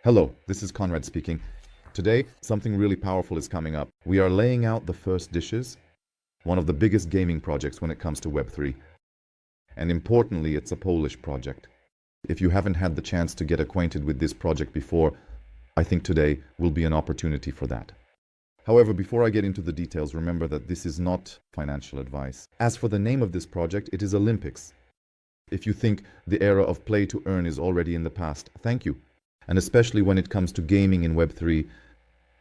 Hello, this is Conrad speaking. Today, something really powerful is coming up. We are laying out the first dishes, one of the biggest gaming projects when it comes to Web3. And importantly, it's a Polish project. If you haven't had the chance to get acquainted with this project before, I think today will be an opportunity for that. However, before I get into the details, remember that this is not financial advice. As for the name of this project, it is Elympics. If you think the era of play to earn is already in the past, thank you. And especially when it comes to gaming in Web3,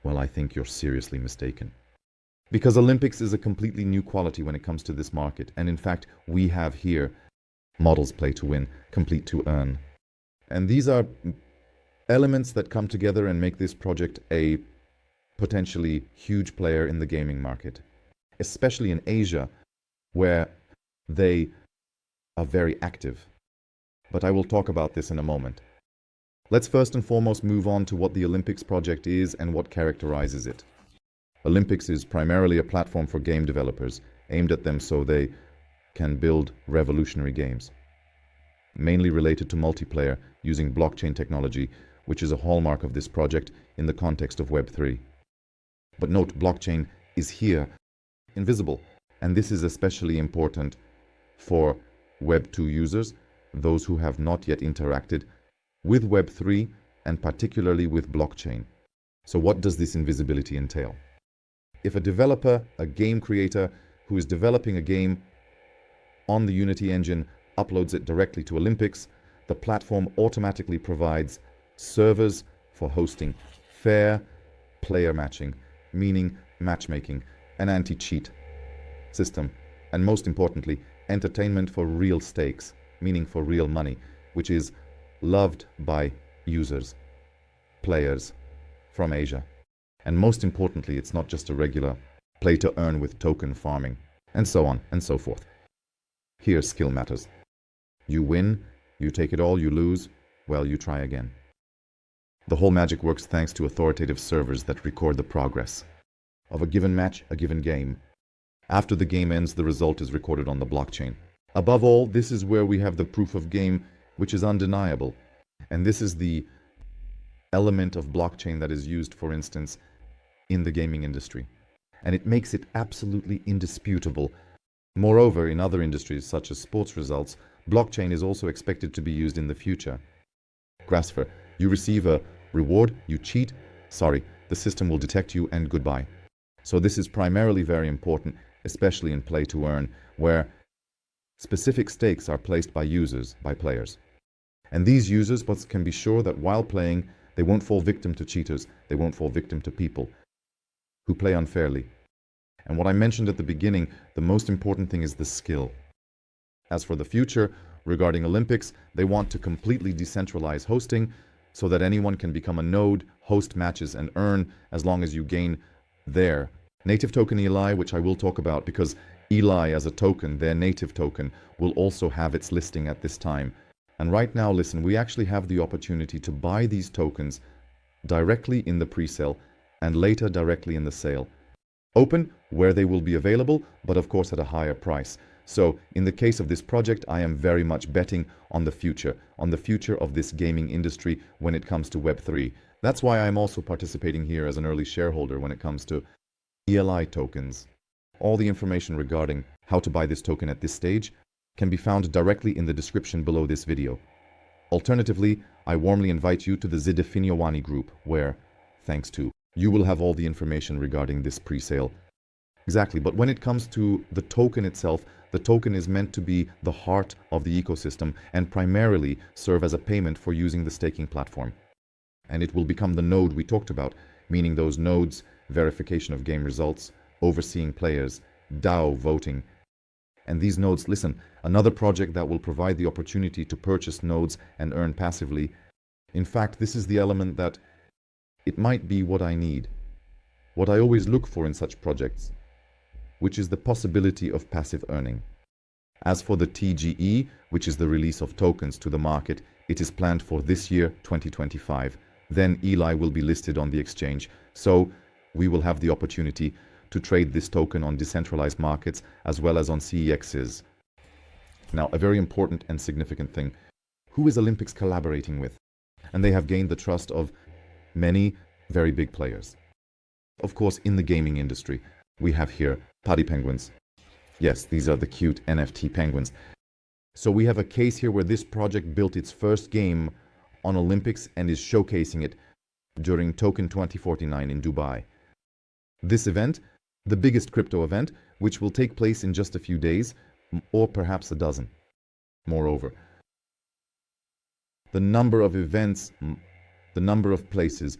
well, I think you're seriously mistaken. Because Elympics is a completely new quality when it comes to this market. And in fact, we have here models play to win, complete to earn. And these are elements that come together and make this project a potentially huge player in the gaming market, especially in Asia, where they are very active. But I will talk about this in a moment. Let's first and foremost move on to what the Elympics project is and what characterizes it. Elympics is primarily a platform for game developers, aimed at them so they can build revolutionary games, mainly related to multiplayer using blockchain technology, which is a hallmark of this project in the context of Web3. But note, blockchain is here, invisible, and this is especially important for Web2 users, those who have not yet interacted with Web3 and particularly with blockchain. So what does this invisibility entail? If a developer, a game creator who is developing a game on the Unity engine uploads it directly to Elympics, the platform automatically provides servers for hosting fair player matching, meaning matchmaking, an anti-cheat system, and most importantly, entertainment for real stakes, meaning for real money, which is loved by users, players from Asia. And most importantly, it's not just a regular play to earn with token farming, and so on and so forth. Here, skill matters. You win, you take it all, you lose, well, you try again. The whole magic works thanks to authoritative servers that record the progress of a given match, a given game. After the game ends, the result is recorded on the blockchain. Above all, this is where we have the proof of game, which is undeniable. And this is the element of blockchain that is used, for instance, in the gaming industry. And it makes it absolutely indisputable. Moreover, in other industries, such as sports results, blockchain is also expected to be used in the future. Grasfer, you receive a reward, you cheat, sorry, the system will detect you and goodbye. So this is primarily very important, especially in play to earn, where specific stakes are placed by users, by players. And these users can be sure that while playing, they won't fall victim to cheaters, they won't fall victim to people who play unfairly. And what I mentioned at the beginning, the most important thing is the skill. As for the future, regarding Elympics, they want to completely decentralize hosting so that anyone can become a node, host matches, and earn as long as you gain their native token Eli, which I will talk about because Eli as a token, their native token, will also have its listing at this time. And right now, listen, we actually have the opportunity to buy these tokens directly in the pre-sale and later directly in the sale. Open where they will be available, but of course at a higher price. So in the case of this project, I am very much betting on the future of this gaming industry when it comes to Web3. That's why I'm also participating here as an early shareholder when it comes to ELI tokens. All the information regarding how to buy this token at this stage can be found directly in the description below this video. Alternatively, I warmly invite you to the Zdefiniowani group where, thanks to, you will have all the information regarding this pre-sale. Exactly, but when it comes to the token itself, the token is meant to be the heart of the ecosystem and primarily serve as a payment for using the staking platform. And it will become the node we talked about, meaning those nodes, verification of game results, overseeing players, DAO voting. And these nodes, listen, another project that will provide the opportunity to purchase nodes and earn passively. In fact, this is the element that it might be what I need, what I always look for in such projects, which is the possibility of passive earning. As for the TGE, which is the release of tokens to the market, it is planned for this year, 2025. Then Eli will be listed on the exchange, so we will have the opportunity to trade this token on decentralized markets as well as on CEXs. Now, a very important and significant thing. Who is Elympics collaborating with? And they have gained the trust of many very big players. Of course, in the gaming industry, we have here paddy penguins. Yes, these are the cute NFT penguins. So we have a case here where this project built its first game on Olympics and is showcasing it during Token 2049 in Dubai. This event, the biggest crypto event, which will take place in just a few days, or perhaps a dozen. Moreover, the number of events, the number of places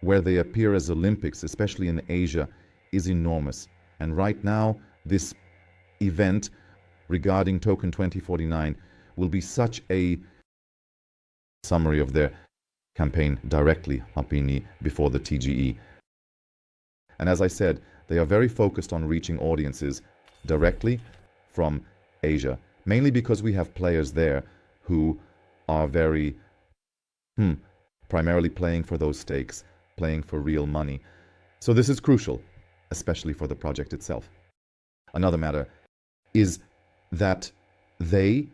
where they appear as Olympics, especially in Asia, is enormous. And right now, this event regarding Token 2049 will be such a summary of their campaign directly before the TGE. And as I said, they are very focused on reaching audiences directly from Asia, mainly because we have players there who are very primarily playing for those stakes, playing for real money. So this is crucial, especially for the project itself. Another matter is that they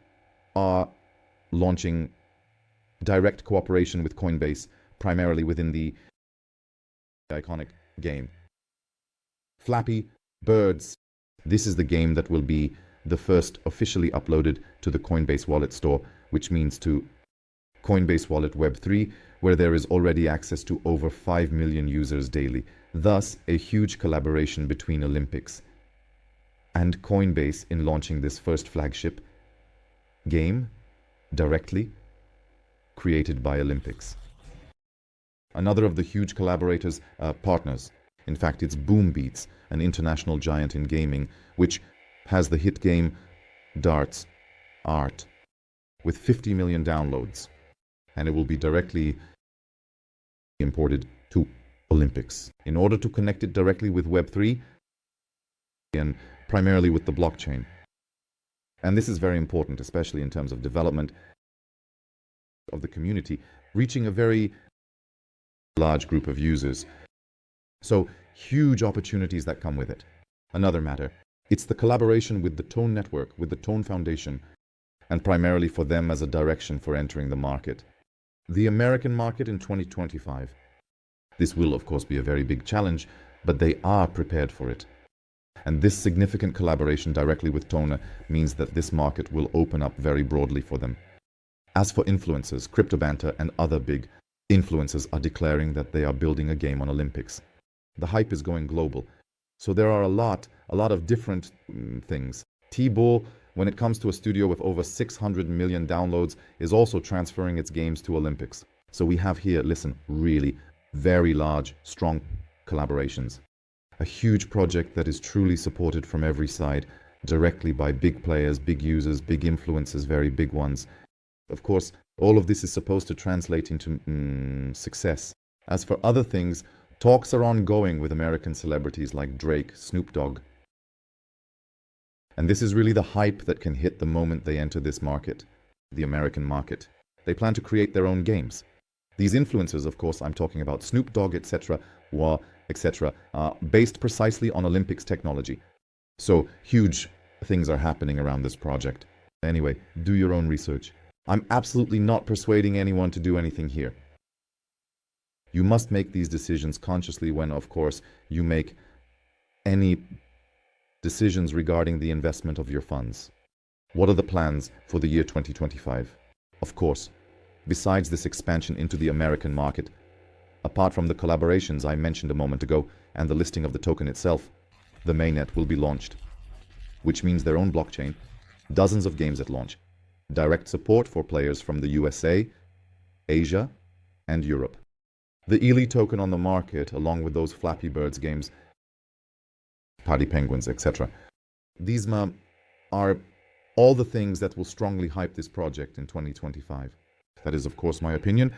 are launching direct cooperation with Coinbase, primarily within the iconic game. Flappy Birds. This is the game that will be the first officially uploaded to the Coinbase wallet store, which means to Coinbase Wallet Web3, where there is already access to over 5 million users daily. Thus, a huge collaboration between Olympics and Coinbase in launching this first flagship game directly created by Olympics. Another of the huge collaborators, partners, in fact it's Boombeats, an international giant in gaming, which has the hit game Darts Art with 50 million downloads, and it will be directly imported to Olympics. In order to connect it directly with Web3 and primarily with the blockchain. And this is very important, especially in terms of development of the community, reaching a very large group of users. So huge opportunities that come with it. Another matter, it's the collaboration with the Tone Network, with the Tone Foundation, and primarily for them as a direction for entering the market. The American market in 2025. This will, of course, be a very big challenge, but they are prepared for it. And this significant collaboration directly with Tone means that this market will open up very broadly for them. As for influencers, CryptoBanter and other big influencers are declaring that they are building a game on Olympics. The hype is going global. So there are a lot of different things. T-Bull, when it comes to a studio with over 600 million downloads, is also transferring its games to Olympics. So we have here, listen, really very large, strong collaborations. A huge project that is truly supported from every side, directly by big players, big users, big influencers, very big ones. Of course, all of this is supposed to translate into success. As for other things, talks are ongoing with American celebrities like Drake, Snoop Dogg. And this is really the hype that can hit the moment they enter this market, the American market. They plan to create their own games. These influencers, of course, I'm talking about Snoop Dogg, etc., based precisely on Olympics technology. So huge things are happening around this project. Anyway, do your own research. I'm absolutely not persuading anyone to do anything here. You must make these decisions consciously when, of course, you make any decisions regarding the investment of your funds. What are the plans for the year 2025? Of course, besides this expansion into the American market, apart from the collaborations I mentioned a moment ago and the listing of the token itself, the mainnet will be launched, which means their own blockchain, dozens of games at launch, direct support for players from the USA, Asia, and Europe. The Ely token on the market, along with those Flappy Birds games, Paddy Penguins, etc. These are all the things that will strongly hype this project in 2025. That is, of course, my opinion.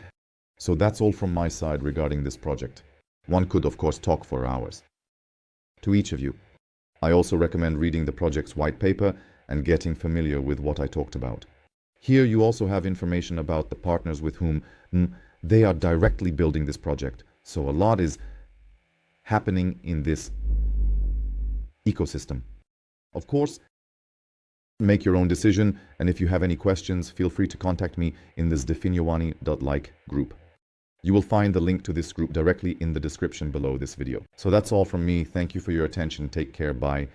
So that's all from my side regarding this project. One could, of course, talk for hours. To each of you, I also recommend reading the project's white paper and getting familiar with what I talked about. Here you also have information about the partners with whom they are directly building this project. So a lot is happening in this ecosystem. Of course, make your own decision, and if you have any questions, feel free to contact me in this definuani.like group. You will find the link to this group directly in the description below this video. So that's all from me. Thank you for your attention. Take care. Bye.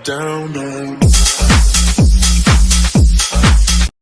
Down on